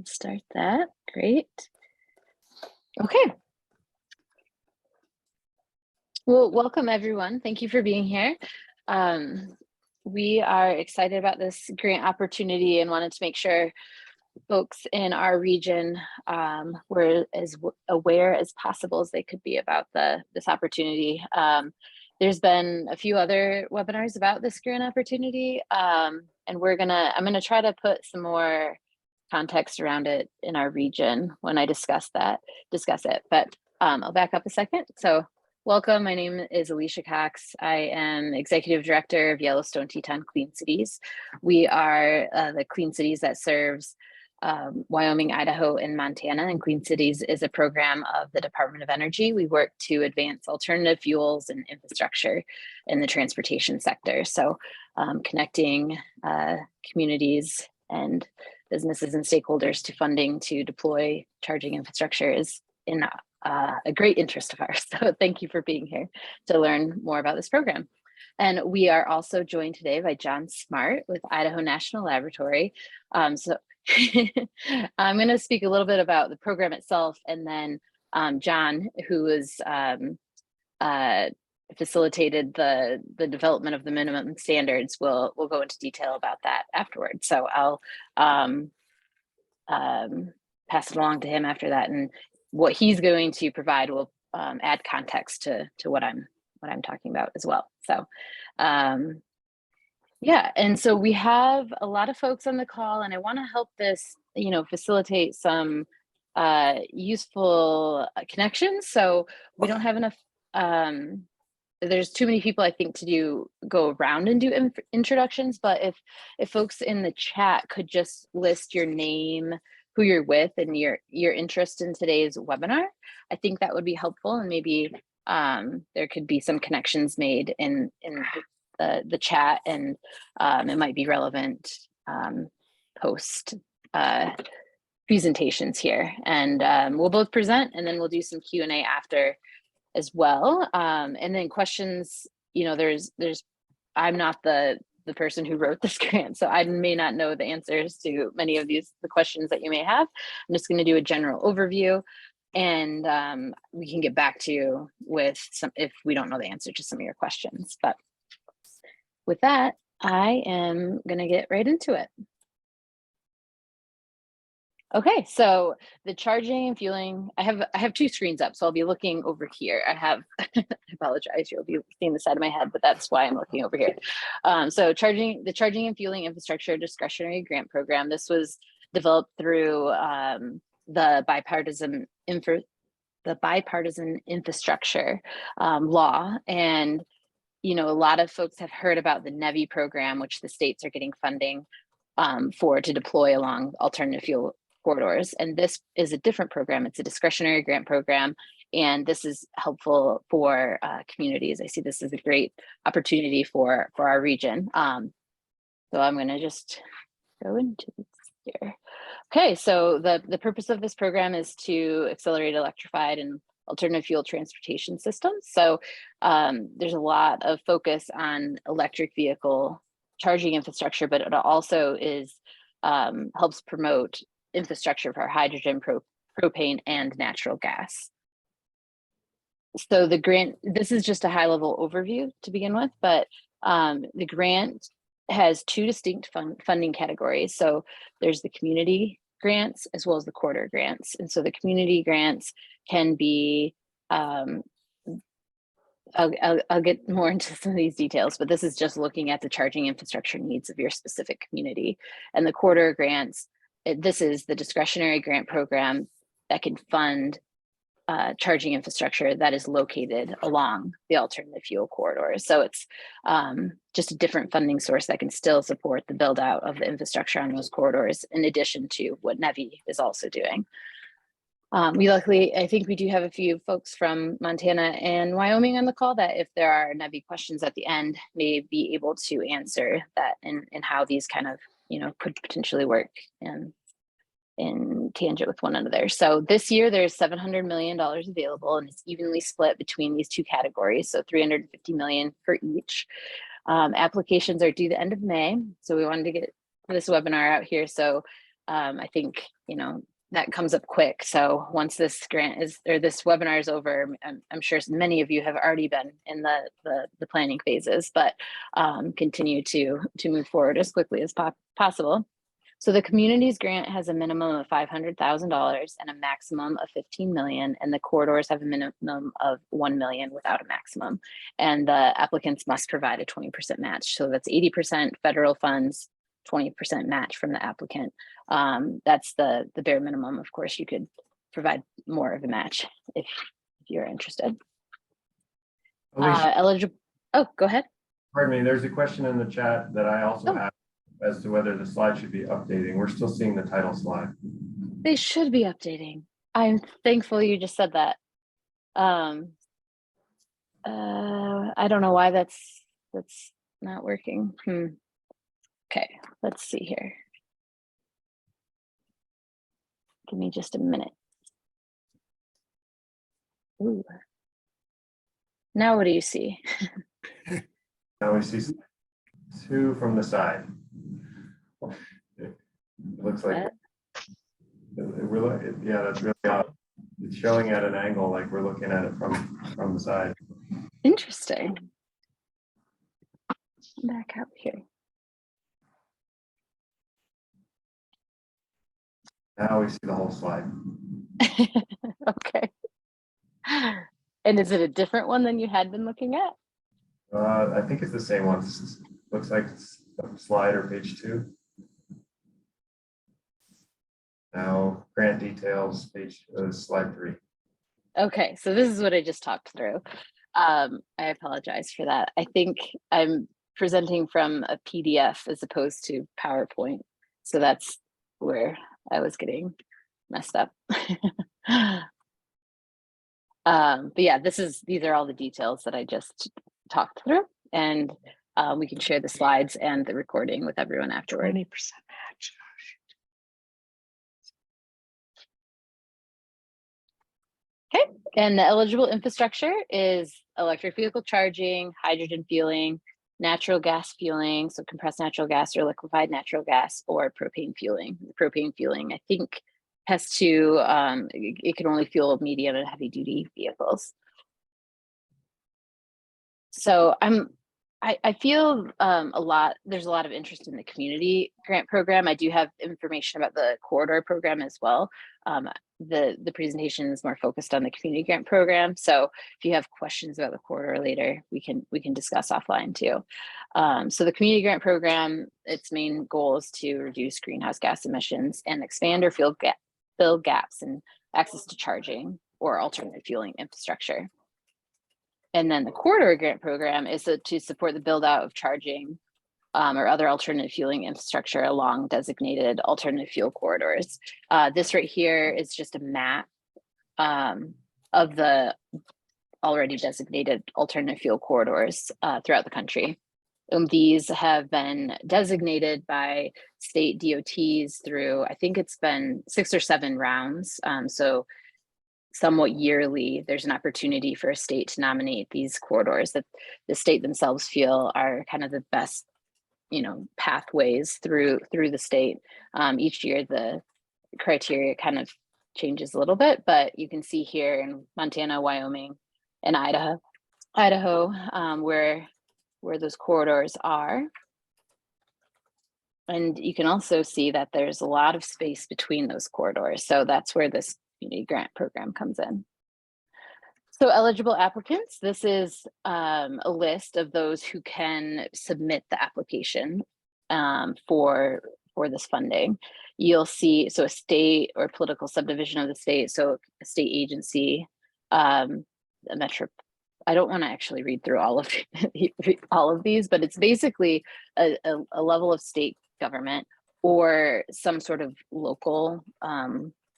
Start that. Great. Okay. Well, welcome everyone. Thank you for being here. We are excited about this grant opportunity and wanted to make sure folks in our region were as aware as possible as they could be about this opportunity. There's been a few other webinars about this grant opportunity, and I'm gonna try to put some more context around it in our region when I discuss it. But I'll back up a second. So welcome, my name is Alicia Cox. I am Executive Director of Yellowstone-Teton Clean Cities. We are the clean cities that serves Wyoming, Idaho, and Montana. And Clean Cities is a program of the Department of Energy. We work to advance alternative fuels and infrastructure in the transportation sector. So connecting communities and businesses and stakeholders to funding to deploy charging infrastructure is in a great interest of ours. So thank you for being here to learn more about this program. And we are also joined today by John Smart with Idaho National Laboratory. So I'm going to speak a little bit about the program itself, and then John, who is facilitated the development of the minimum standards, will go into detail about that afterwards. So I'll pass it along to him after that, and what he's going to provide will add context to what I'm talking about as well. So yeah, and so we have a lot of folks on the call, and I want to help this, facilitate some useful connections. So we don't have enough. There's too many people, I think, to go around and do introductions. But if folks in the chat could just list your name, who you're with, and your interest in today's webinar, I think that would be helpful, and maybe there could be some connections made in the chat, and it might be relevant post presentations here. And we'll both present, and then we'll do some Q&A after as well. And then questions, I'm not the person who wrote this grant, so I may not know the answers to many of the questions that you may have. I'm just going to do a general overview, and we can get back to you with some if we don't know the answer to some of your questions. But with that, I am going to get right into it. Okay, so the charging and fueling, I have two screens up, so I'll be looking over here. I apologize, you'll be seeing the side of my head, but that's why I'm looking over here. So the charging and fueling infrastructure discretionary grant program. This was developed through the bipartisan infrastructure law. And a lot of folks have heard about the NEVI program, which the states are getting funding to deploy along alternative fuel corridors. And this is a different program. It's a discretionary grant program, and this is helpful for communities. I see this as a great opportunity for our region. So I'm going to just go into this here. Okay, so the purpose of this program is to accelerate electrified and alternative fuel transportation systems. So there's a lot of focus on electric vehicle charging infrastructure, but it also helps promote infrastructure for hydrogen, propane, and natural gas. So the grant, this is just a high level overview to begin with, but the grant has two distinct funding categories. So there's the community grants as well as the corridor grants. And so the community grants can be, I'll get more into some of these details, but this is just looking at the charging infrastructure needs of your specific community. And the corridor grants, this is the discretionary grant program that can fund charging infrastructure that is located along the alternative fuel corridors. So it's just a different funding source that can still support the build out of the infrastructure on those corridors, in addition to what NEVI is also doing. I think we do have a few folks from Montana and Wyoming on the call that, if there are NEVI questions at the end, may be able to answer that and how these kind of, could potentially work in tangent with one another. So this year there's $700 million available, and it's evenly split between these two categories. So $350 million for each. Applications are due the end of May. So we wanted to get this webinar out here so I think, that comes up quick. So once this grant is, or this webinar is over, I'm sure many of you have already been in the planning phases, but continue to move forward as quickly as possible. So the communities grant has a minimum of $500,000 and a maximum of 15 million, and the corridors have a minimum of 1 million without a maximum. And the applicants must provide a 20% match. So that's 80% federal funds, 20% match from the applicant. That's the bare minimum. Of course, you could provide more of a match if you're interested. Eligible. Oh, go ahead. Pardon me, there's a question in the chat that I also have as to whether the slide should be updating. We're still seeing the title slide. They should be updating. I'm thankful you just said that. I don't know why that's not working. Okay, let's see here. Give me just a minute. Ooh. Now what do you see? Now we see 2 from the side. It looks like yeah, that's really odd. It's showing at an angle like we're looking at it from the side. Interesting. Back out here. Now we see the whole slide. Okay. And is it a different one than you had been looking at? I think it's the same one. Looks like it's slide or page 2. Now grant details, page slide 3. Okay, so this is what I just talked through. I apologize for that. I think I'm presenting from a PDF as opposed to PowerPoint. So that's where I was getting messed up. But yeah, these are all the details that I just talked through, and we can share the slides and the recording with everyone afterward. 20% match. Okay, and the eligible infrastructure is electric vehicle charging, hydrogen fueling, natural gas fueling, so compressed natural gas or liquefied natural gas, or propane fueling. Propane fueling, I think, has to, it can only fuel medium and heavy duty vehicles. So I feel there's a lot of interest in the community grant program. I do have information about the corridor program as well. The presentation is more focused on the community grant program. So if you have questions about the corridor later, we can discuss offline too. So the community grant program, its main goal is to reduce greenhouse gas emissions and expand or fill gaps in access to charging or alternative fueling infrastructure. And then the corridor grant program is to support the build out of charging or other alternative fueling infrastructure along designated alternative fuel corridors. This right here is just a map of the already designated alternative fuel corridors throughout the country. These have been designated by state DOTs through, I think it's been 6 or 7 rounds. So somewhat yearly, there's an opportunity for a state to nominate these corridors that the state themselves feel are kind of the best, pathways through the state. Each year, the criteria kind of changes a little bit, but you can see here in Montana, Wyoming, and Idaho, where those corridors are. And you can also see that there's a lot of space between those corridors. So that's where this community grant program comes in. So eligible applicants, this is a list of those who can submit the application for this funding. You'll see, so a state or political subdivision of the state, so a state agency, a metro. I don't want to actually read through all of these, but it's basically a level of state government or some sort of local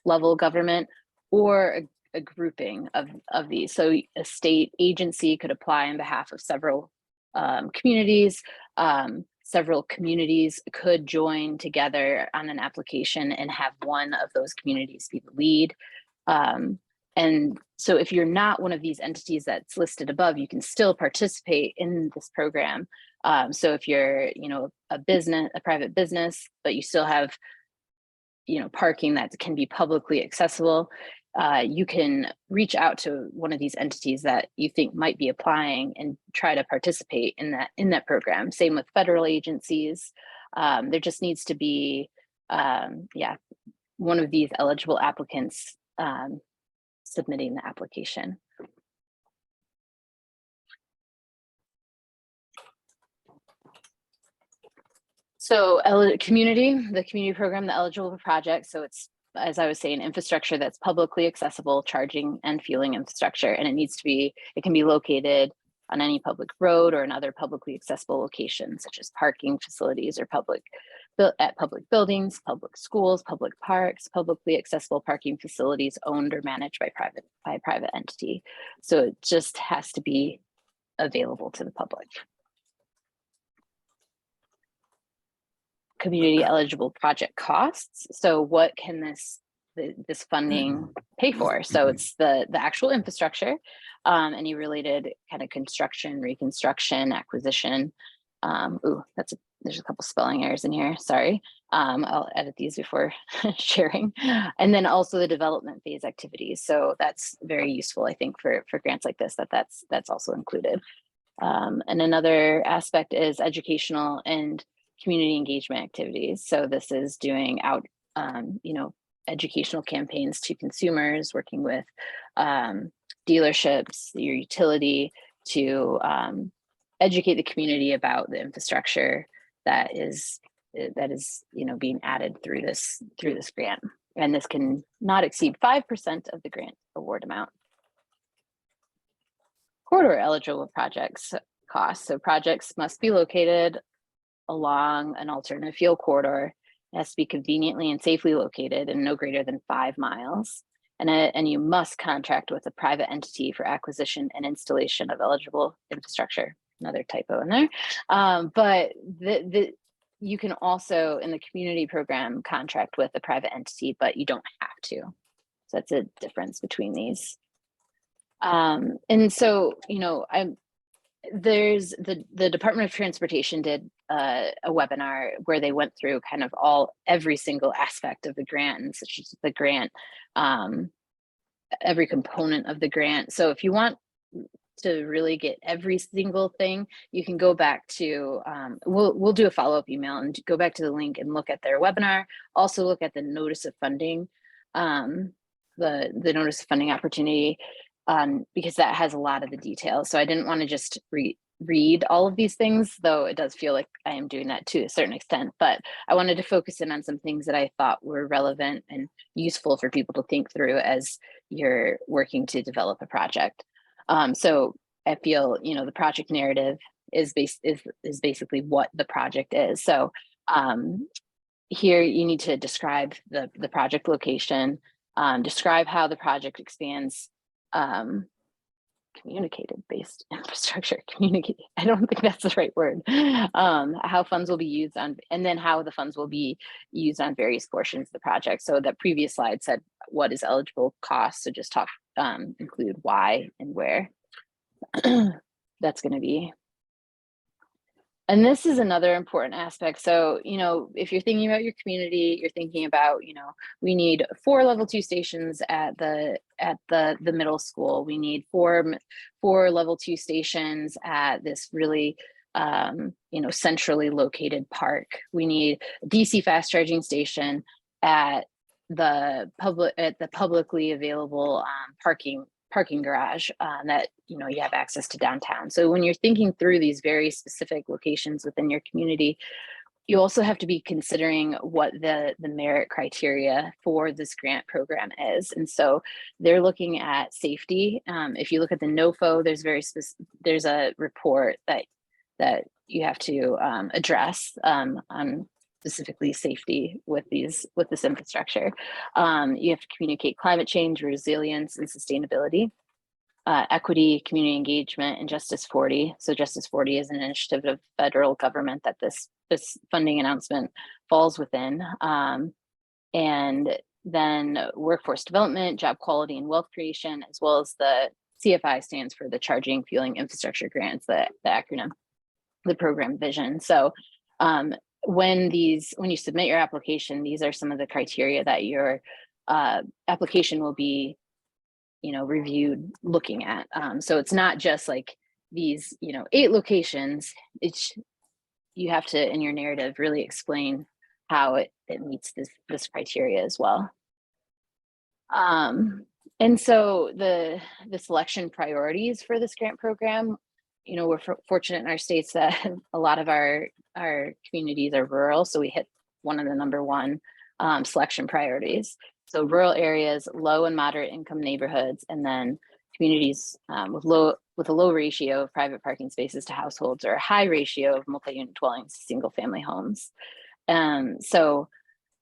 level government, or a grouping of these. So a state agency could apply on behalf of several communities. Several communities could join together on an application and have one of those communities be the lead. And so if you're not one of these entities that's listed above, you can still participate in this program. So if you're, a private business, but you still have parking that can be publicly accessible, you can reach out to one of these entities that you think might be applying and try to participate in that program. Same with federal agencies. There just needs to be, one of these eligible applicants submitting the application. So the community program, the eligible project. So it's, as I was saying, infrastructure that's publicly accessible, charging and fueling infrastructure. And it can be located on any public road or another publicly accessible location, such as parking facilities or at public buildings, public schools, public parks, publicly accessible parking facilities owned or managed by private entity. So it just has to be available to the public. Community eligible project costs. So what can this funding pay for? So it's the actual infrastructure, any related kind of construction, reconstruction, acquisition. There's a couple spelling errors in here, sorry. I'll edit these before sharing. And then also the development phase activities. So that's very useful, I think, for grants like this, that's also included. And another aspect is educational and community engagement activities. So this is doing educational campaigns to consumers, working with dealerships, your utility, to educate the community about the infrastructure that is being added through this grant. And this can not exceed 5% of the grant award amount. Corridor eligible projects costs. So projects must be located along an alternative fuel corridor. It has to be conveniently and safely located and no greater than 5 miles. And you must contract with a private entity for acquisition and installation of eligible infrastructure. Another typo in there. But you can also, in the community program, contract with a private entity, but you don't have to. So that's a difference between these. And so, there's the Department of Transportation did a webinar where they went through kind of every single aspect of the grant, and such as the grant, every component of the grant. So if you want to really get every single thing, you can go back to, we'll do a follow-up email and go back to the link and look at their webinar. Also look at the notice of funding, the notice of funding opportunity, because that has a lot of the details. So I didn't want to just read all of these things, though it does feel like I am doing that to a certain extent, but I wanted to focus in on some things that I thought were relevant and useful for people to think through as you're working to develop a project. So I feel, the project narrative is basically what the project is. So here you need to describe the project location, describe how the project expands communicated-based infrastructure. I don't think that's the right word. How funds will be used on, and then how the funds will be used on various portions of the project. So that previous slide said what is eligible cost. So just include why and where that's going to be. And this is another important aspect. So, if you're thinking about your community, you're thinking about, we need 4 level 2 stations at the middle school. We need four level 2 stations at this really, centrally located park. We need a DC fast charging station at the publicly available parking garage that you have access to downtown. So when you're thinking through these very specific locations within your community, you also have to be considering what the merit criteria for this grant program is. And so they're looking at safety. If you look at the NOFO, there's a report that you have to address on specifically safety with this infrastructure. You have to communicate climate change, resilience, and sustainability, equity, community engagement, and Justice 40. So Justice 40 is an initiative of federal government that this funding announcement falls within. And then workforce development, job quality, and wealth creation, as well as the CFI stands for the Charging Fueling Infrastructure Grants, the acronym, the program vision. So when you submit your application, these are some of the criteria that your application will be, reviewed looking at. So it's not just like these, 8 locations. You have to, in your narrative, really explain how it meets this criteria as well. And so the selection priorities for this grant program, we're fortunate in our states that a lot of our communities are rural, so we hit one of the number one selection priorities. So rural areas, low and moderate income neighborhoods, and then communities with a low ratio of private parking spaces to households, or a high ratio of multi-unit dwellings to single family homes. So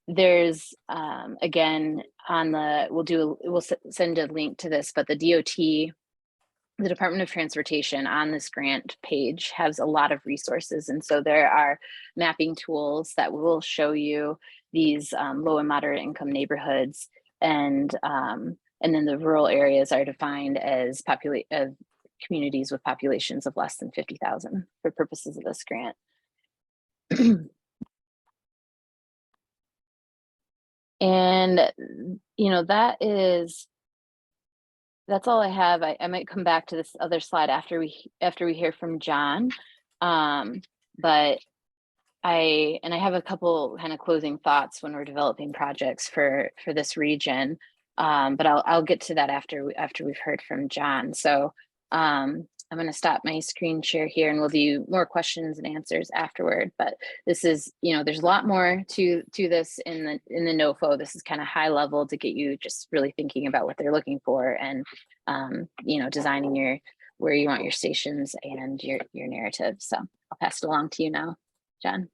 there's again, we'll send a link to this, but the DOT, the Department of Transportation, on this grant page has a lot of resources. And so there are mapping tools that will show you these low and moderate income neighborhoods. And then the rural areas are defined as communities with populations of less than 50,000 for purposes of this grant. And, that's all I have. I might come back to this other slide after we hear from John. But I have a couple kind of closing thoughts when we're developing projects for this region. But I'll get to that after we've heard from John. So I'm going to stop my screen share here, and we'll do more questions and answers afterward. But this is, there's a lot more to this in the NOFO. This is kind of high level to get you just really thinking about what they're looking for, and designing where you want your stations and your narrative. So I'll pass it along to you now, John.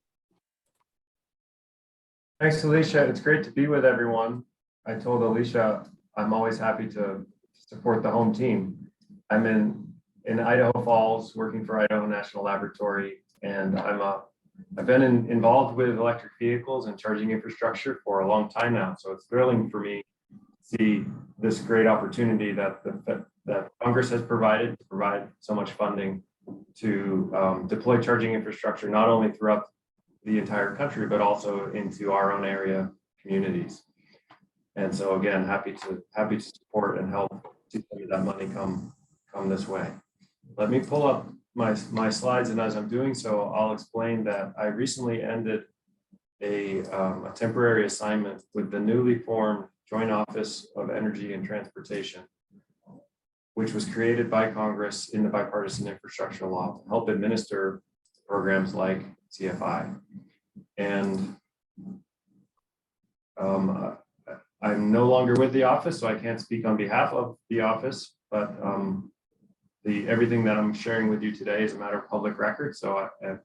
Thanks, Alicia. It's great to be with everyone. I told Alicia I'm always happy to support the home team. I'm in Idaho Falls working for Idaho National Laboratory, and I've been involved with electric vehicles and charging infrastructure for a long time now. So it's thrilling for me to see this great opportunity that Congress has provided to provide so much funding to deploy charging infrastructure, not only throughout the entire country, but also into our own area communities. And so again, happy to support and help see some of that money come this way. Let me pull up my slides, and as I'm doing so, I'll explain that I recently ended a temporary assignment with the newly formed Joint Office of Energy and Transportation, which was created by Congress in the bipartisan infrastructure law to help administer programs like CFI. And I'm no longer with the office, so I can't speak on behalf of the office, but everything that I'm sharing with you today is a matter of public record, so I'm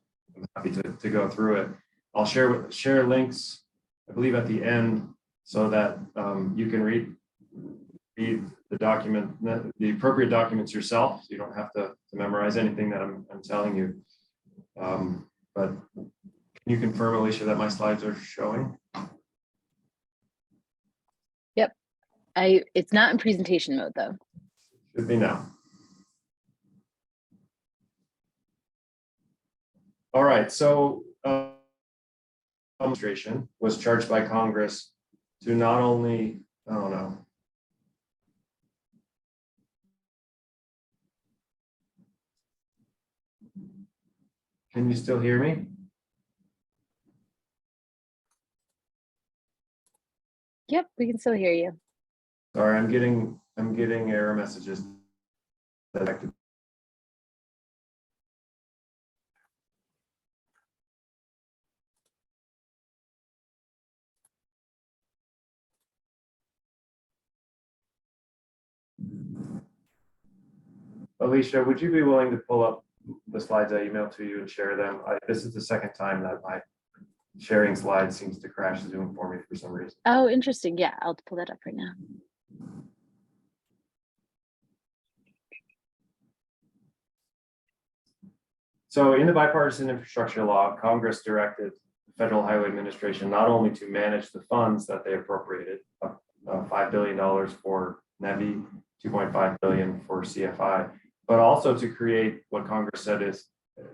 happy to go through it. I'll share links, I believe, at the end, so that you can read the document, the appropriate documents yourself, so you don't have to memorize anything that I'm telling you. But can you confirm, Alicia, that my slides are showing? Yep. It's not in presentation mode though. Should be now. All right, so administration was charged by Congress to not only, I don't know. Can you still hear me? Yep, we can still hear you. Sorry, I'm getting error messages. Alicia, would you be willing to pull up the slides I emailed to you and share them? This is the second time that my sharing slides seems to crash Zoom for me for some reason. Oh, interesting. Yeah, I'll pull that up right now. So in the bipartisan infrastructure law, Congress directed the Federal Highway Administration not only to manage the funds that they appropriated, $5 billion for NEVI, $2.5 billion for CFI, but also to create what Congress said is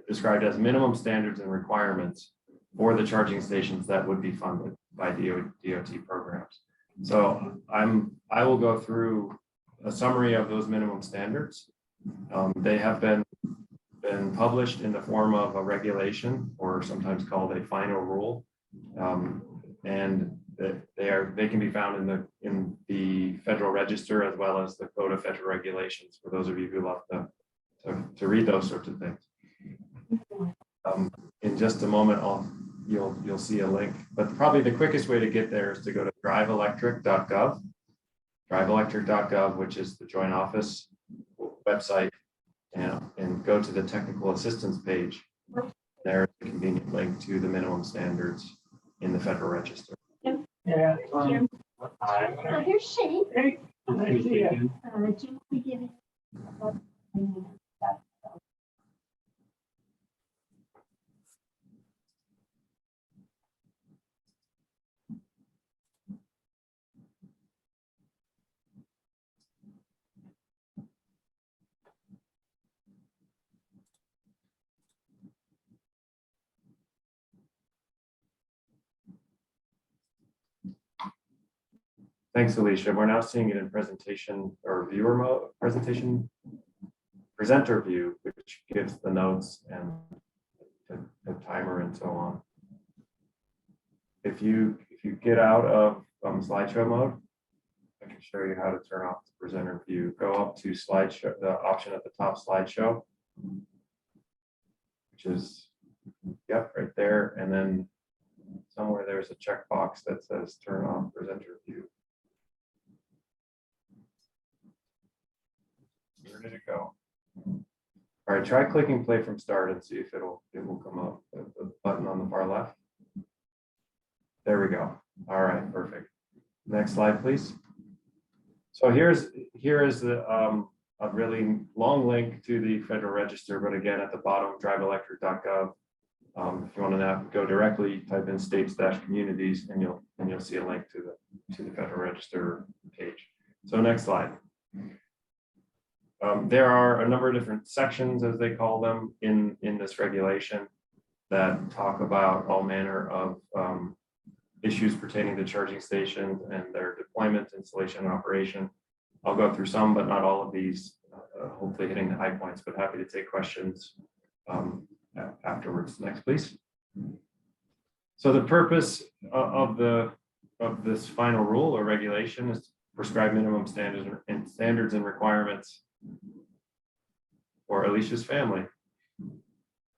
described as minimum standards and requirements for the charging stations that would be funded by DOT programs. So I will go through a summary of those minimum standards. They have been published in the form of a regulation, or sometimes called a final rule, and they can be found in the Federal Register, as well as the Code of Federal Regulations, for those of you who love to read those sorts of things. In just a moment, you'll see a link, but probably the quickest way to get there is to go to driveelectric.gov, which is the Joint Office website, and go to the technical assistance page. There's a convenient link to the minimum standards in the Federal Register. Yeah. Here's Shane. Hey. Jim, we give you. Thanks, Alicia. We're now seeing it in presentation or viewer mode, presenter view, which gives the notes and the timer and so on. If you get out of slideshow mode, I can show you how to turn off the presenter view. Go up to slideshow, the option at the top, slideshow, which is, yep, right there. And then somewhere there's a checkbox that says turn off presenter view. Where did it go? All right, try clicking play from start and see if it will come up. The button on the far left. There we go. All right, perfect. Next slide, please. So here is the a really long link to the Federal Register, but again at the bottom, driveelectric.gov. If you want to now go directly, type in states-communities, and you'll see a link to the Federal Register page. So next slide. There are a number of different sections, as they call them, in this regulation that talk about all manner of issues pertaining to charging stations and their deployment, installation, and operation. I'll go through some, but not all of these, hopefully hitting the high points, but happy to take questions afterwards. Next, please. So the purpose of this final rule or regulation is to prescribe minimum standards and requirements for Alicia's family.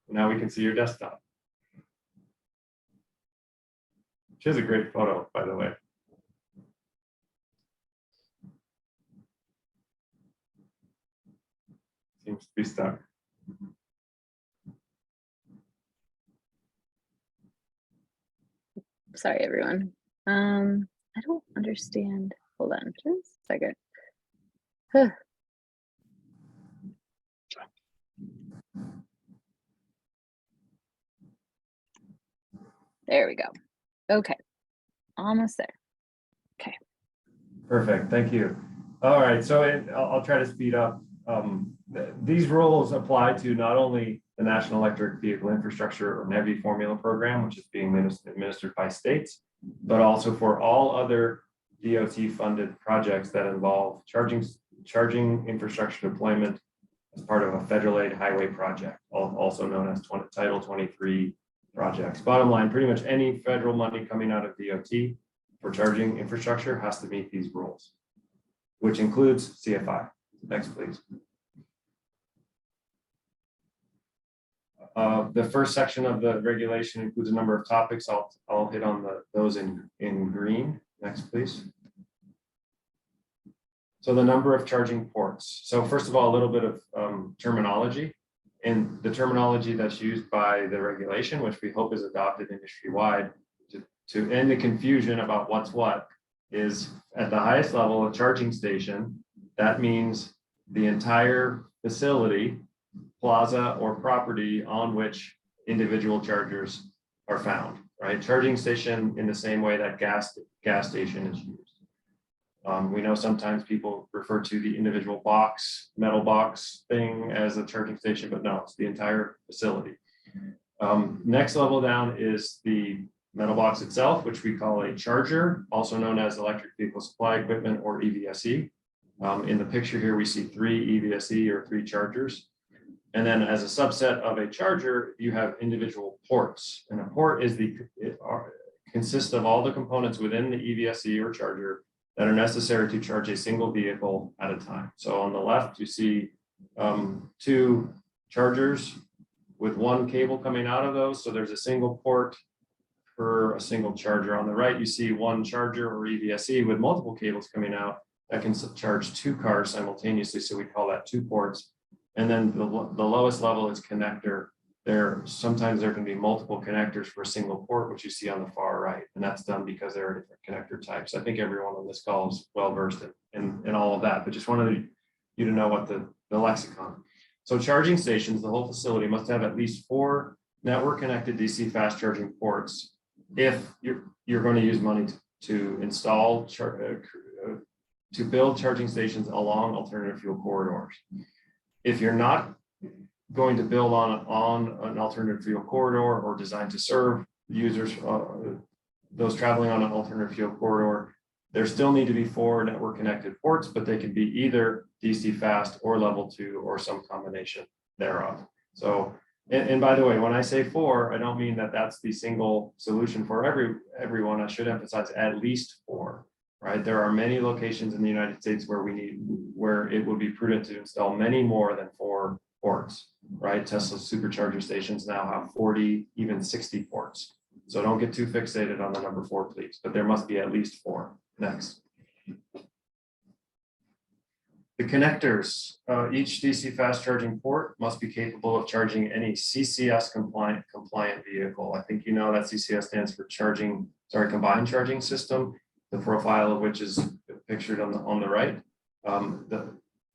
Now we can see your desktop. She has a great photo, by the way. Seems to be stuck. Sorry, everyone. I don't understand. Hold on just a second. There we go. Okay, almost there. Okay. Perfect, thank you. All right, so I'll try to speed up. These rules apply to not only the National Electric Vehicle Infrastructure or NEVI formula program, which is being administered by states, but also for all other DOT-funded projects that involve charging infrastructure deployment as part of a federal aid highway project, also known as Title 23 projects. Bottom line, pretty much any federal money coming out of DOT for charging infrastructure has to meet these rules, which includes CFI. Next, please. The first section of the regulation includes a number of topics. I'll hit on those in green. Next, please. So the number of charging ports. So first of all, a little bit of terminology. And the terminology that's used by the regulation, which we hope is adopted industry-wide to end the confusion about what's what, is at the highest level, a charging station. That means the entire facility, plaza, or property on which individual chargers are found, right? Charging station in the same way that gas station is used. We know sometimes people refer to the individual metal box thing as a charging station, but no, it's the entire facility. Next level down is the metal box itself, which we call a charger, also known as electric vehicle supply equipment or EVSE. In the picture here, we see 3 EVSE or 3 chargers. And then as a subset of a charger, you have individual ports. And a port is consists of all the components within the EVSE or charger that are necessary to charge a single vehicle at a time. So on the left, you see 2 chargers with 1 cable coming out of those. So there's a single port per a single charger. On the right, you see 1 charger or EVSE with multiple cables coming out that can charge 2 cars simultaneously. So we call that 2 ports. And then the lowest level is connector. Sometimes there can be multiple connectors for a single port, which you see on the far right. And that's done because there are different connector types. I think everyone on this call is well versed in all of that, but just wanted you to know what the lexicon. So charging stations, the whole facility must have at least 4 network connected DC fast charging ports if you're going to use money to install to build charging stations along alternative fuel corridors. If you're not going to build on an alternative fuel corridor or designed to serve users, those traveling on an alternative fuel corridor, there still need to be 4 network connected ports, but they can be either DC fast or level 2 or some combination thereof. So, and by the way, when I say 4, I don't mean that that's the single solution for everyone. I should emphasize at least 4. Right, there are many locations in the United States where it would be prudent to install many more than 4 ports. Right, Tesla supercharger stations now have 40, even 60 ports. So don't get too fixated on the number 4, please. But there must be at least 4. Next, the connectors. Each DC fast charging port must be capable of charging any CCS compliant vehicle. I think you know that CCS stands for combined charging system. The profile of which is pictured on the right.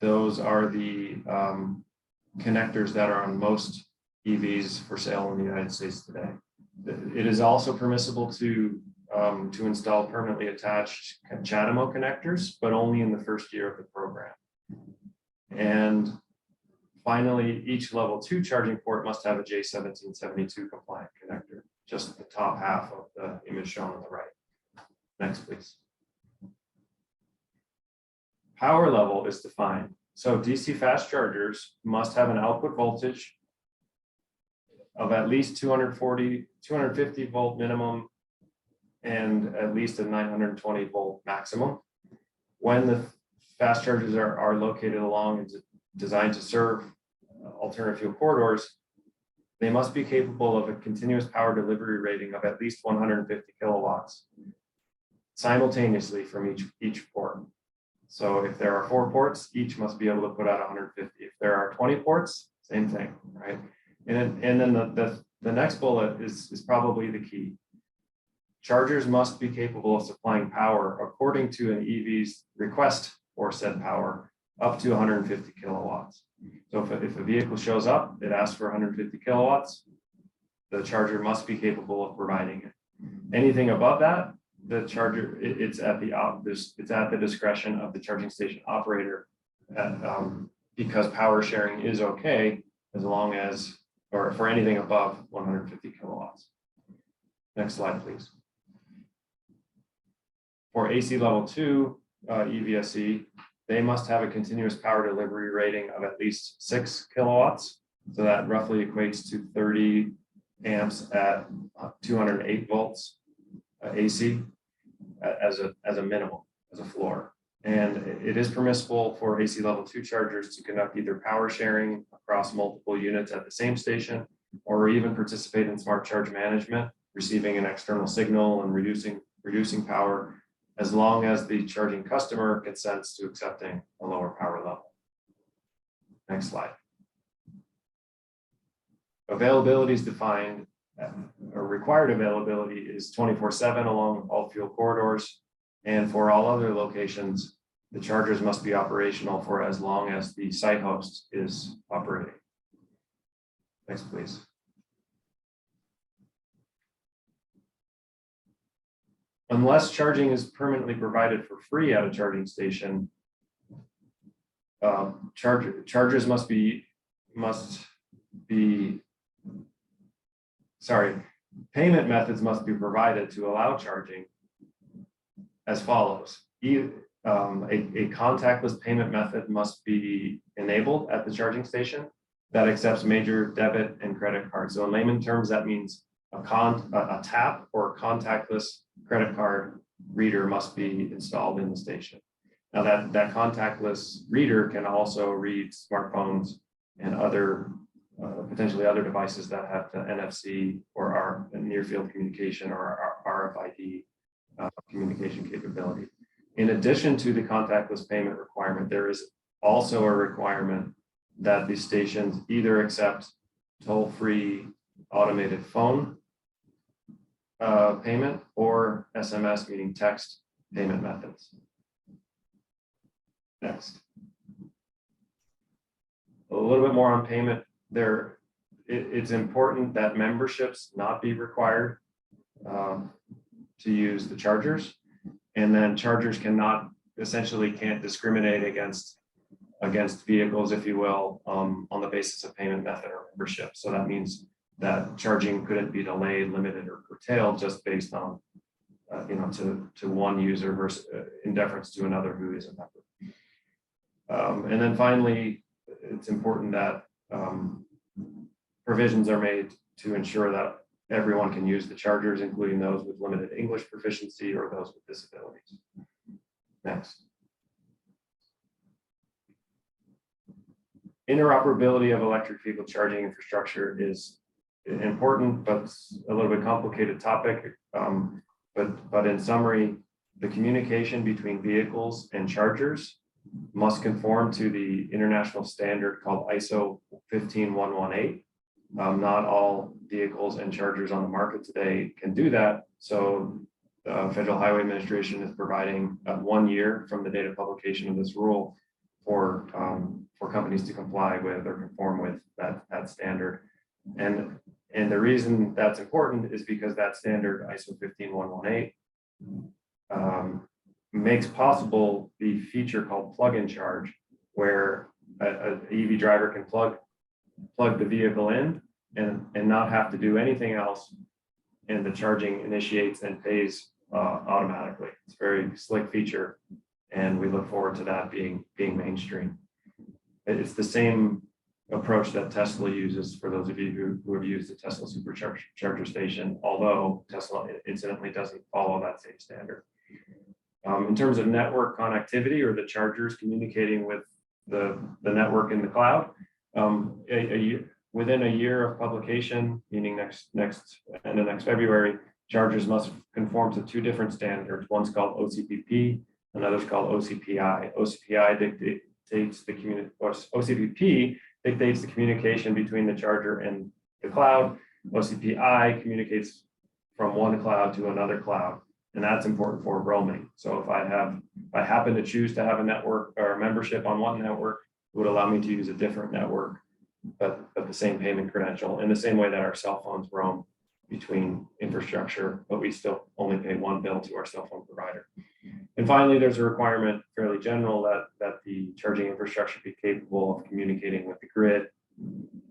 Those are the connectors that are on most EVs for sale in the United States today. It is also permissible to install permanently attached CHAdeMO connectors, but only in the first year of the program. And finally, each level 2 charging port must have a J1772 compliant connector, just the top half of the image shown on the right. Next, please. Power level is defined. So DC fast chargers must have an output voltage of at least 250 volt minimum and at least a 920 volt maximum. When the fast chargers are located along and designed to serve alternative fuel corridors, they must be capable of a continuous power delivery rating of at least 150 kilowatts simultaneously from each port. So if there are 4 ports, each must be able to put out 150. If there are 20 ports, same thing, right? And then the next bullet is probably the key. Chargers must be capable of supplying power according to an EV's request for said power up to 150 kilowatts. So if a vehicle shows up, it asks for 150 kilowatts, the charger must be capable of providing it. Anything above that, the charger, it's at the discretion of the charging station operator, because power sharing is okay as long as, or for anything above 150 kilowatts. Next slide, please. For AC level 2 EVSE, they must have a continuous power delivery rating of at least 6 kilowatts. So that roughly equates to 30 amps at 208 volts AC as a minimum, as a floor. And it is permissible for AC level 2 chargers to conduct either power sharing across multiple units at the same station, or even participate in smart charge management, receiving an external signal and reducing power, as long as the charging customer consents to accepting a lower power level. Next slide. Availability is defined, or required availability is 24/7 along all fuel corridors. And for all other locations, the chargers must be operational for as long as the site host is operating. Next, please. Unless charging is permanently provided for free at a charging station, chargers must be payment methods must be provided to allow charging as follows. A contactless payment method must be enabled at the charging station that accepts major debit and credit cards. So in layman terms, that means a tap or a contactless credit card reader must be installed in the station. Now that contactless reader can also read smartphones and other potentially other devices that have the NFC or our near field communication or RFID communication capability. In addition to the contactless payment requirement, there is also a requirement that the stations either accept toll-free automated phone payment or SMS, meaning text payment methods. Next. A little bit more on payment. It's important that memberships not be required to use the chargers, and then chargers essentially can't discriminate against vehicles, if you will, on the basis of payment method or membership. So that means that charging couldn't be delayed, limited, or curtailed just based on to one user versus in deference to another who is a member. And then finally, it's important that provisions are made to ensure that everyone can use the chargers, including those with limited English proficiency or those with disabilities. Next. Interoperability of electric vehicle charging infrastructure is important, but a little bit complicated topic. But in summary, the communication between vehicles and chargers must conform to the international standard called ISO 15118. Not all vehicles and chargers on the market today can do that. So the Federal Highway Administration is providing 1 year from the date of publication of this rule for companies to comply with or conform with that standard. And the reason that's important is because that standard, ISO 15118, makes possible the feature called plug-in charge, where an EV driver can plug the vehicle in and not have to do anything else, and the charging initiates and pays automatically. It's a very slick feature, and we look forward to that being mainstream. It's the same approach that Tesla uses, for those of you who have used the Tesla supercharger station, although Tesla incidentally doesn't follow that same standard. In terms of network connectivity, or the chargers communicating with the network in the cloud, within a year of publication, meaning next February, chargers must conform to 2 different standards. One's called OCPP, another's called OCPI. OCPP dictates the communication between the charger and the cloud. OCPI communicates from one cloud to another cloud, and that's important for roaming. So if I happen to choose to have a network or a membership on one network, it would allow me to use a different network, but the same payment credential, in the same way that our cell phones roam between infrastructure, but we still only pay one bill to our cell phone provider. And finally, there's a requirement, fairly general, that the charging infrastructure be capable of communicating with the grid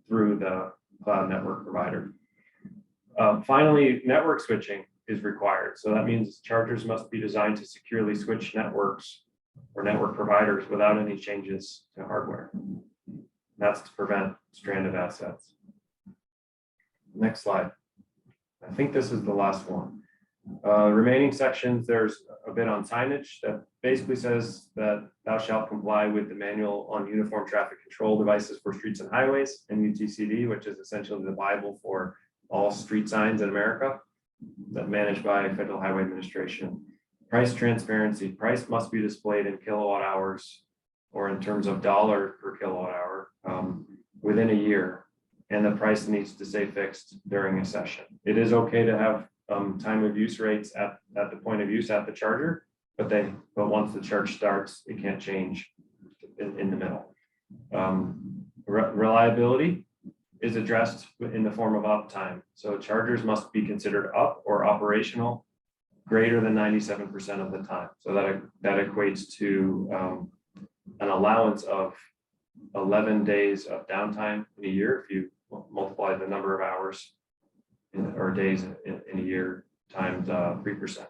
through the cloud network provider. Finally, network switching is required. So that means chargers must be designed to securely switch networks or network providers without any changes to hardware. That's to prevent stranded assets. Next slide. I think this is the last one. Remaining sections, there's a bit on signage that basically says that thou shalt comply with the Manual on Uniform Traffic Control Devices for Streets and Highways, and UTCD, which is essentially the Bible for all street signs in America, that managed by Federal Highway Administration. Price transparency. Price must be displayed in kilowatt hours or in terms of dollar per kilowatt hour within a year, and the price needs to stay fixed during a session. It is okay to have time of use rates at the point of use at the charger, but once the charge starts, it can't change in the middle. Reliability is addressed in the form of uptime. So chargers must be considered up or operational greater than 97% of the time. So that equates to an allowance of 11 days of downtime in a year, if you multiply the number of hours or days in a year times 3%.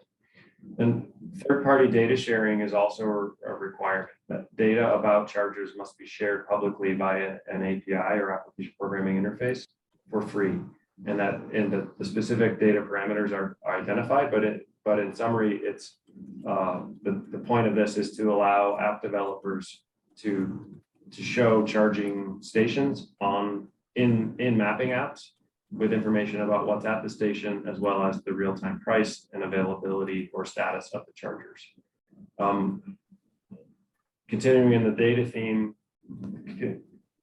And third-party data sharing is also a requirement. That data about chargers must be shared publicly via an API or application programming interface for free. And the specific data parameters are identified, but in summary, it's the point of this is to allow app developers to show charging stations in mapping apps with information about what's at the station, as well as the real-time price and availability or status of the chargers. Continuing in the data theme,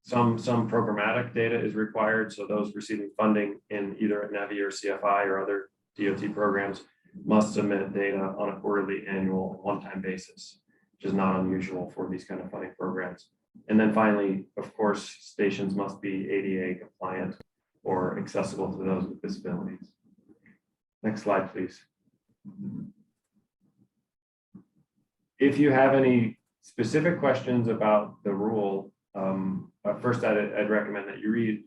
some programmatic data is required. So those receiving funding in either NEVI or CFI or other DOT programs must submit data on a quarterly, annual, one-time basis, which is not unusual for these kind of funding programs. And then finally, of course, stations must be ADA compliant or accessible to those with disabilities. Next slide, please. If you have any specific questions about the rule, first I'd recommend that you read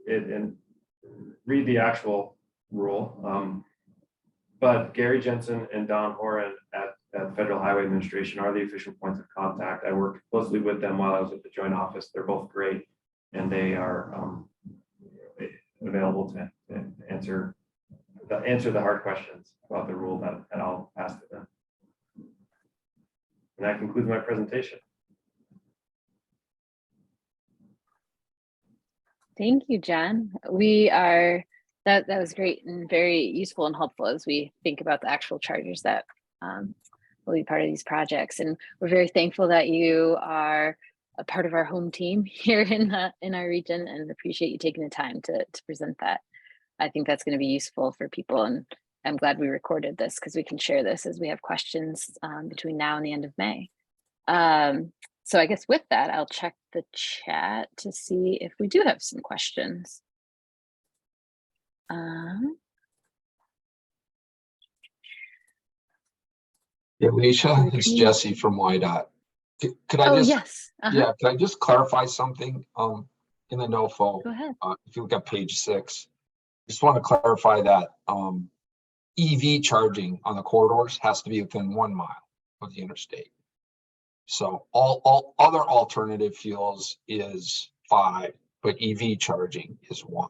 it and read the actual rule. But Gary Jensen and Don Horan at Federal Highway Administration are the official points of contact. I worked closely with them while I was at the Joint Office. They're both great, and they are available to answer the hard questions about the rule that I'll pass to them. And that concludes my presentation. Thank you, John. That was great and very useful and helpful as we think about the actual chargers that will be part of these projects. And we're very thankful that you are a part of our home team here in our region, and appreciate you taking the time to present that. I think that's going to be useful for people, and I'm glad we recorded this because we can share this as we have questions between now and the end of May. So I guess with that, I'll check the chat to see if we do have some questions. Yeah, Alicia, it's Jesse from YDOT. Could I just, yes. yeah, can I just clarify something in the NOFO? Go ahead. If you look at page 6, just want to clarify that EV charging on the corridors has to be within 1 mile of the interstate. So all other alternative fuels is 5, but EV charging is 1.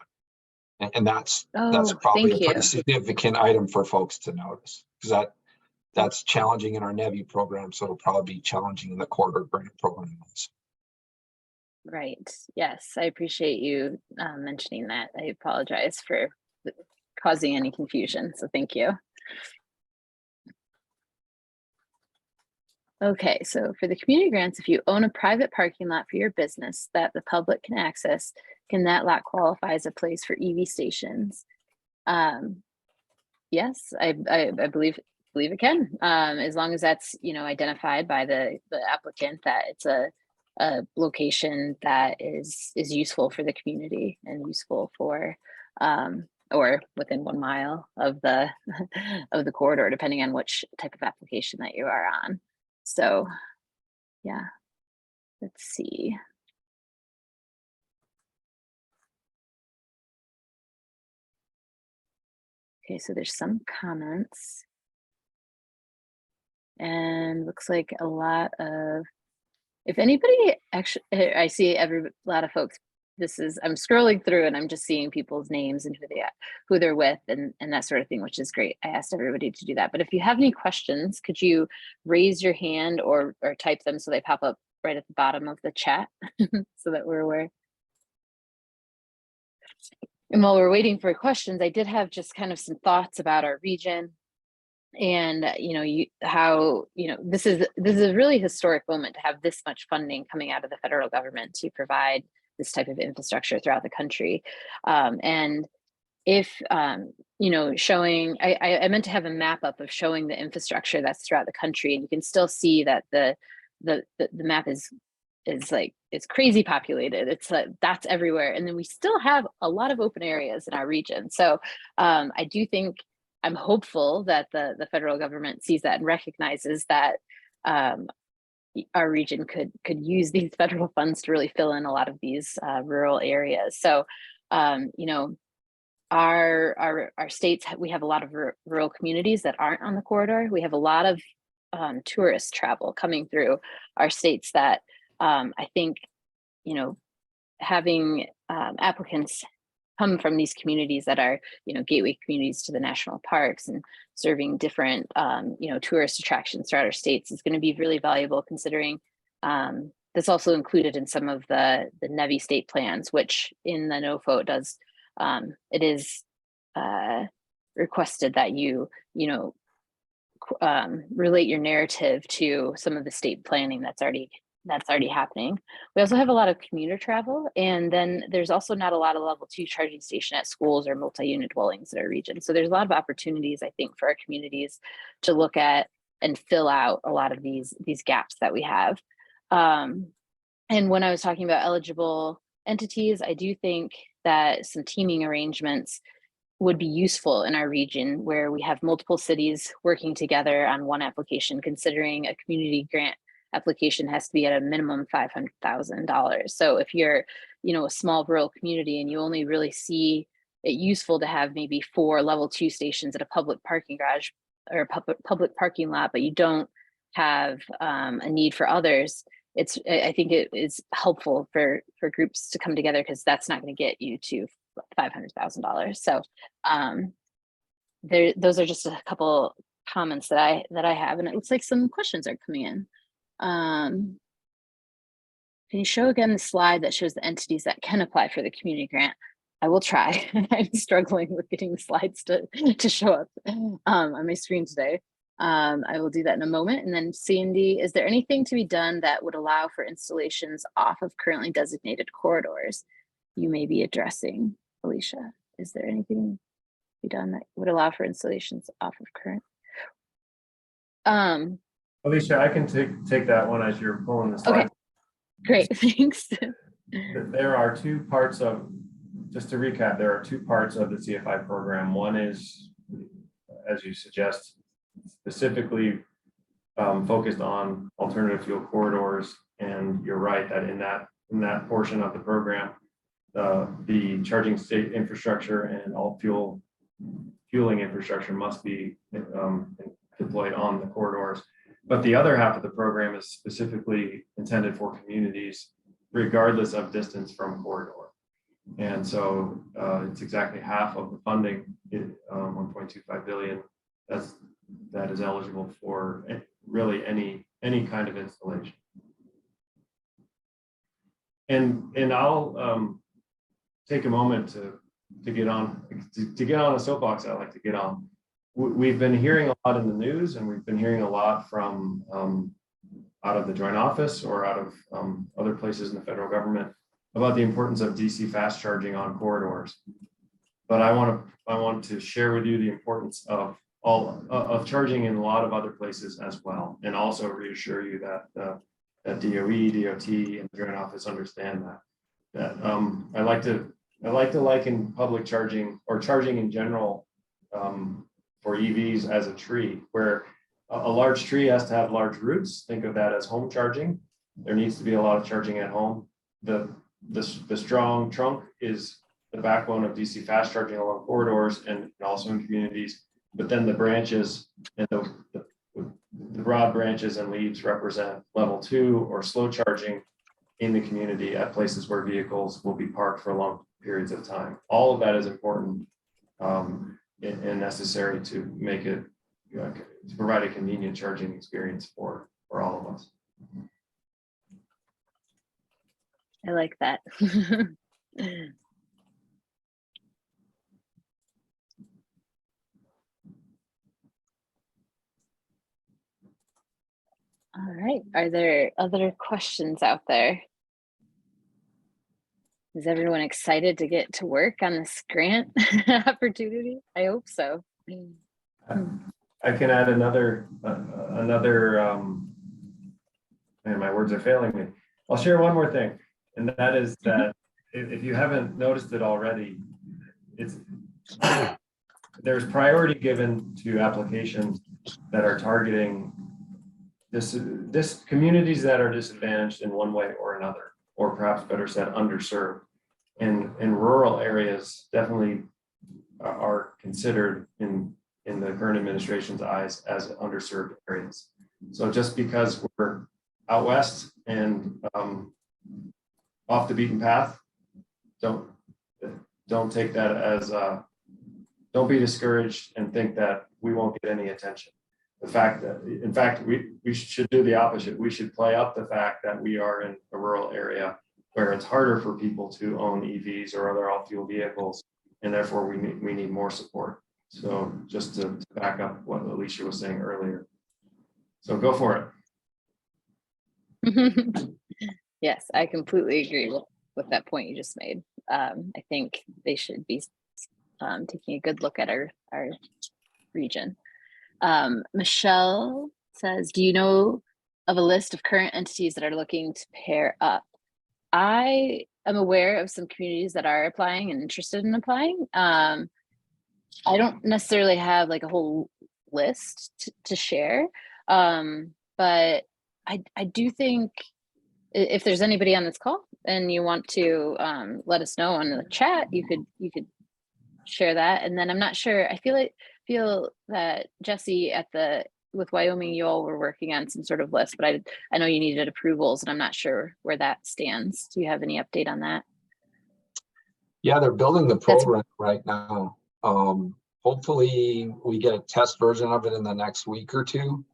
And that's probably a pretty significant item for folks to notice, because that's challenging in our NEVI program, so it'll probably be challenging in the corridor grant program. Right. Yes, I appreciate you mentioning that. I apologize for causing any confusion, so thank you. Okay, so for the community grants, if you own a private parking lot for your business that the public can access, can that lot qualify as a place for EV stations? Yes, I believe it can, as long as that's identified by the applicant that it's a location that is useful for the community and useful for or within 1 mile of the corridor, depending on which type of application that you are on. So yeah, let's see. Okay, so there's some comments. And looks like a lot of, if anybody actually, I see a lot of folks, I'm scrolling through and I'm just seeing people's names and who they're with and that sort of thing, which is great. I asked everybody to do that. But if you have any questions, could you raise your hand or type them so they pop up right at the bottom of the chat so that we're aware. And while we're waiting for questions, I did have just kind of some thoughts about our region. And this is a really historic moment to have this much funding coming out of the federal government to provide this type of infrastructure throughout the country. And if showing, I meant to have a map up of showing the infrastructure that's throughout the country, and you can still see that the map is like, it's crazy populated. It's like that's everywhere, and then we still have a lot of open areas in our region. So I do think, I'm hopeful that the federal government sees that and recognizes that our region could use these federal funds to really fill in a lot of these rural areas. So, our states, we have a lot of rural communities that aren't on the corridor. We have a lot of tourist travel coming through our states that I think, you know, having applicants come from these communities that are, you know, gateway communities to the national parks and serving different, you know, tourist attractions throughout our states is going to be really valuable, considering that's also included in some of the NEVI state plans, which in the NOFO does, it is requested that you know, relate your narrative to some of the state planning that's already happening. We also have a lot of commuter travel, and then there's also not a lot of level 2 charging station at schools or multi-unit dwellings in our region. So there's a lot of opportunities, I think, for our communities to look at and fill out a lot of these gaps that we have. And when I was talking about eligible entities, I do think that some teaming arrangements would be useful in our region, where we have multiple cities working together on one application, considering a community grant application has to be at a minimum $500,000. So if you're, you know, a small rural community and you only really see it useful to have maybe 4 level 2 stations at a public parking garage or a public parking lot, but you don't have a need for others, I think it is helpful for groups to come together, because that's not going to get you to $500,000. So those are just a couple comments that I have, and it looks like some questions are coming in. Can you show again the slide that shows the entities that can apply for the community grant? I will try. I'm struggling with getting the slides to show up on my screen today. I will do that in a moment. And then Sandy, is there anything to be done that would allow for installations off of currently designated corridors you may be addressing, Alicia? Is there anything to be done that would allow for installations off of current? Alicia, I can take that one as you're pulling the slide. Okay, great, thanks. There are 2 parts of, just to recap, there are 2 parts of the CFI program. One is, as you suggest, specifically focused on alternative fuel corridors. And you're right that in that portion of the program, the charging state infrastructure and all fueling infrastructure must be deployed on the corridors. But the other half of the program is specifically intended for communities, regardless of distance from corridor. And so it's exactly half of the funding, 1.25 billion. That is eligible for really any kind of installation. And I'll take a moment to get on a soapbox I like to get on. We've been hearing a lot in the news, and we've been hearing a lot from out of the Joint Office or out of other places in the federal government about the importance of DC fast charging on corridors. But I want to share with you the importance of charging in a lot of other places as well, and also reassure you that that DOE, DOT, and the Joint Office understand that I like to liken public charging or charging in general for EVs as a tree, where a large tree has to have large roots. Think of that as home charging. There needs to be a lot of charging at home. The strong trunk is the backbone of DC fast charging along corridors and also in communities. But then the branches and the broad branches and leaves represent level 2 or slow charging in the community at places where vehicles will be parked for long periods of time. All of that is important and necessary to make it, to provide a convenient charging experience for all of us. I like that. All right, are there other questions out there? Is everyone excited to get to work on this grant opportunity? I hope so. I can add another, and my words are failing me. I'll share one more thing, and that is that if you haven't noticed it already, there's priority given to applications that are targeting this communities that are disadvantaged in one way or another, or perhaps better said, underserved. In rural areas, definitely are considered in the current administration's eyes as underserved areas. So just because we're out west and off the beaten path, don't take that as don't be discouraged and think that we won't get any attention. The fact that, in fact, we should do the opposite. We should play up the fact that we are in a rural area where it's harder for people to own EVs or other all-fuel vehicles, and therefore we need more support. So just to back up what Alicia was saying earlier. So go for it. Yes, I completely agree with that point you just made. I think they should be taking a good look at our region. Michelle says, do you know of a list of current entities that are looking to pair up? I am aware of some communities that are applying and interested in applying. I don't necessarily have like a whole list to share, but I do think if there's anybody on this call and you want to let us know on the chat, you could share that. And then I'm not sure, I feel that Jesse with Wyoming, you all were working on some sort of list, but I know you needed approvals and I'm not sure where that stands. Do you have any update on that? Yeah, they're building the program right now. Hopefully we get a test version of it in the next week or two.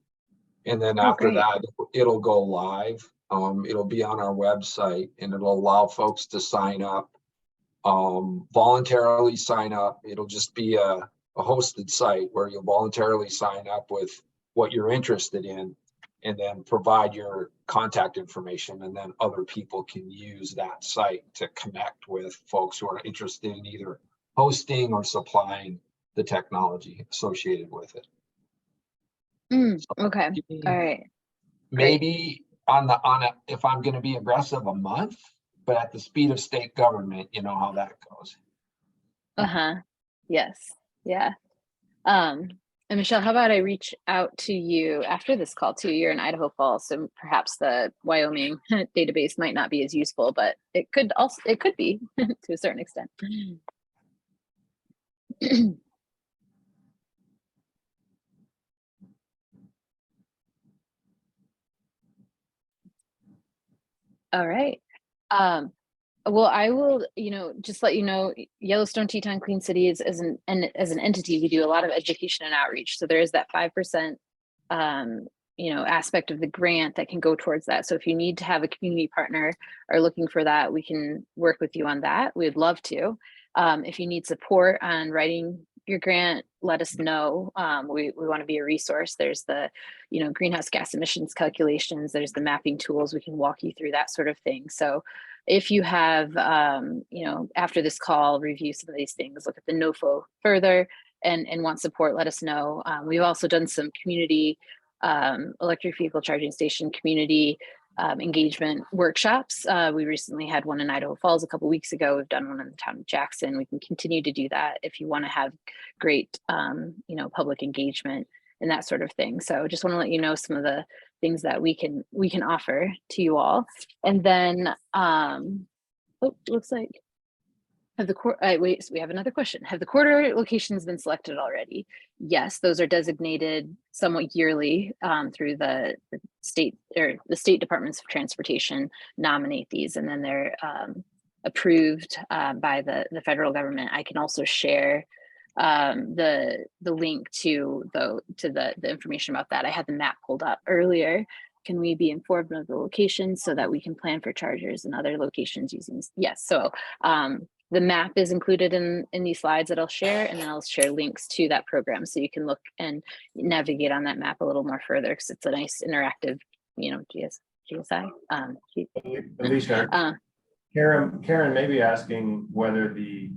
And then after that, it'll go live. It'll be on our website and it'll allow folks to sign up, voluntarily sign up. It'll just be a hosted site where you'll voluntarily sign up with what you're interested in and then provide your contact information, and then other people can use that site to connect with folks who are interested in either hosting or supplying the technology associated with it. Okay. All right. Maybe if I'm going to be aggressive, a month, but at the speed of state government, you know how that goes. Yes. Yeah. And Michelle, how about I reach out to you after this call too? You're in Idaho Falls, so perhaps the Wyoming database might not be as useful, but it could be to a certain extent. All right. Well, I will, just let you know, Yellowstone-Teton Clean City is as an entity, we do a lot of education and outreach. So there is that 5%, aspect of the grant that can go towards that. So if you need to have a community partner or looking for that, we can work with you on that. We'd love to. If you need support on writing your grant, let us know. We want to be a resource. There's the, greenhouse gas emissions calculations. There's the mapping tools. We can walk you through that sort of thing. So if you have, after this call, review some of these things, look at the NOFO further and want support, let us know. We've also done some community electric vehicle charging station community engagement workshops. We recently had one in Idaho Falls a couple weeks ago. We've done one in the town of Jackson. We can continue to do that if you want to have great, public engagement and that sort of thing. So just want to let you know some of the things that we can offer to you all. And then, looks like we have another question. Have the corridor locations been selected already? Yes, those are designated somewhat yearly through the state departments of transportation nominate these, and then they're approved by the federal government. I can also share the link to the information about that. I had the map pulled up earlier. Can we be informed of the locations so that we can plan for chargers and other locations using? Yes. So the map is included in these slides that I'll share, and then I'll share links to that program so you can look and navigate on that map a little more further, because it's a nice interactive, GSI. Alicia, Karen may be asking whether the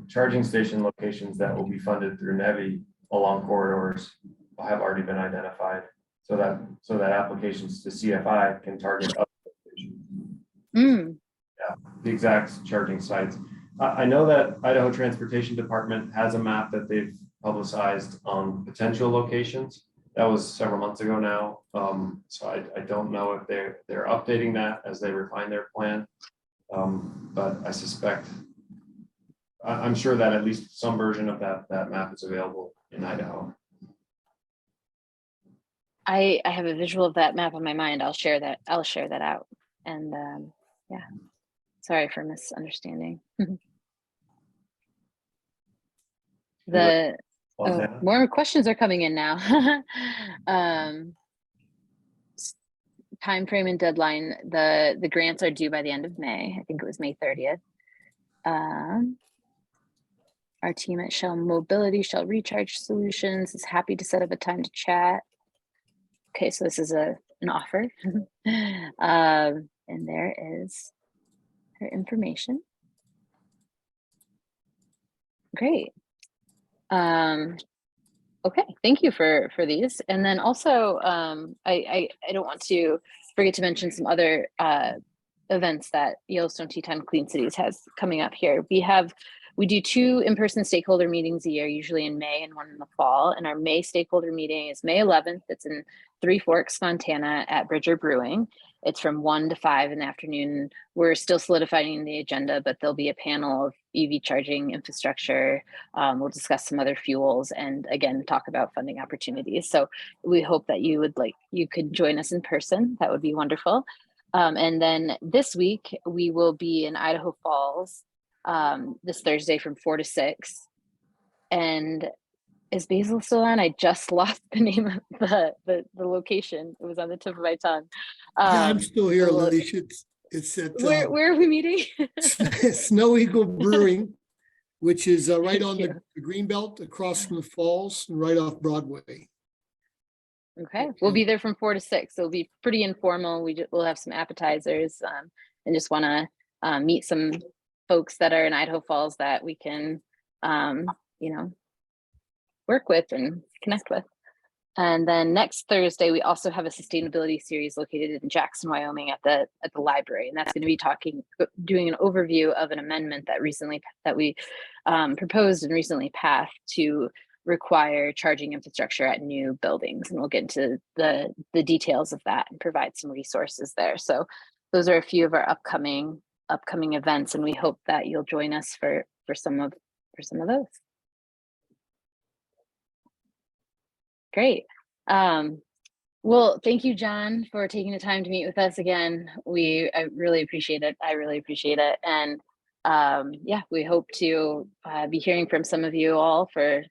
charging station locations that will be funded through NEVI along corridors have already been identified, so that applications to CFI can target other locations. Yeah, the exact charging sites. I know that Idaho Transportation Department has a map that they've publicized on potential locations. That was several months ago now. So I don't know if they're updating that as they refine their plan. But I suspect I'm sure that at least some version of that map is available in Idaho. I have a visual of that map on my mind. I'll share that out. And yeah, sorry for misunderstanding. More questions are coming in now. Time frame and deadline. The grants are due by the end of May. I think it was May 30th. Our team at Shell Mobility, Shell Recharge Solutions is happy to set up a time to chat. Okay, so this is an offer. And there is her information. Great. Okay, thank you for these. And then also, I don't want to forget to mention some other events that Yellowstone-Teton Clean Cities has coming up here. We do 2 in-person stakeholder meetings a year, usually in May and one in the fall. And our May stakeholder meeting is May 11th. It's in Three Forks, Montana at Bridger Brewing. It's from 1 to 5 in the afternoon. We're still solidifying the agenda, but there'll be a panel of EV charging infrastructure. We'll discuss some other fuels and again, talk about funding opportunities. So we hope that you could join us in person. That would be wonderful. And then this week we will be in Idaho Falls this Thursday from 4 to 6. And is Basil still on? I just lost the name of the location. It was on the tip of my tongue. Yeah, I'm still here, Alicia. It's at where are we meeting? Snow Eagle Brewing, which is right on the Greenbelt across from the falls and right off Broadway. Okay, we'll be there from 4 to 6. So it'll be pretty informal. We'll have some appetizers and just want to meet some folks that are in Idaho Falls that we can, work with and connect with. And then next Thursday, we also have a sustainability series located in Jackson, Wyoming at the library. And that's going to be doing an overview of an amendment that we proposed and recently passed to require charging infrastructure at new buildings. And we'll get into the details of that and provide some resources there. So those are a few of our upcoming events, and we hope that you'll join us for some of those. Great. Well, thank you, John, for taking the time to meet with us again. I really appreciate it. I really appreciate it. And yeah, we hope to be hearing from some of you all for,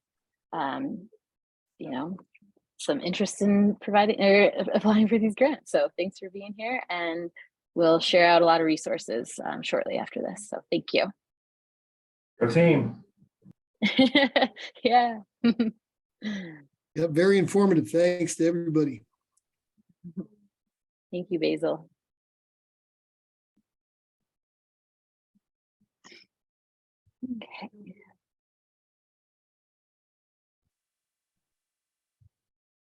some interest in providing or applying for these grants. So thanks for being here, and we'll share out a lot of resources shortly after this. So thank you. Go team. Yeah. Yeah, very informative. Thanks to everybody. Thank you, Basil. Okay.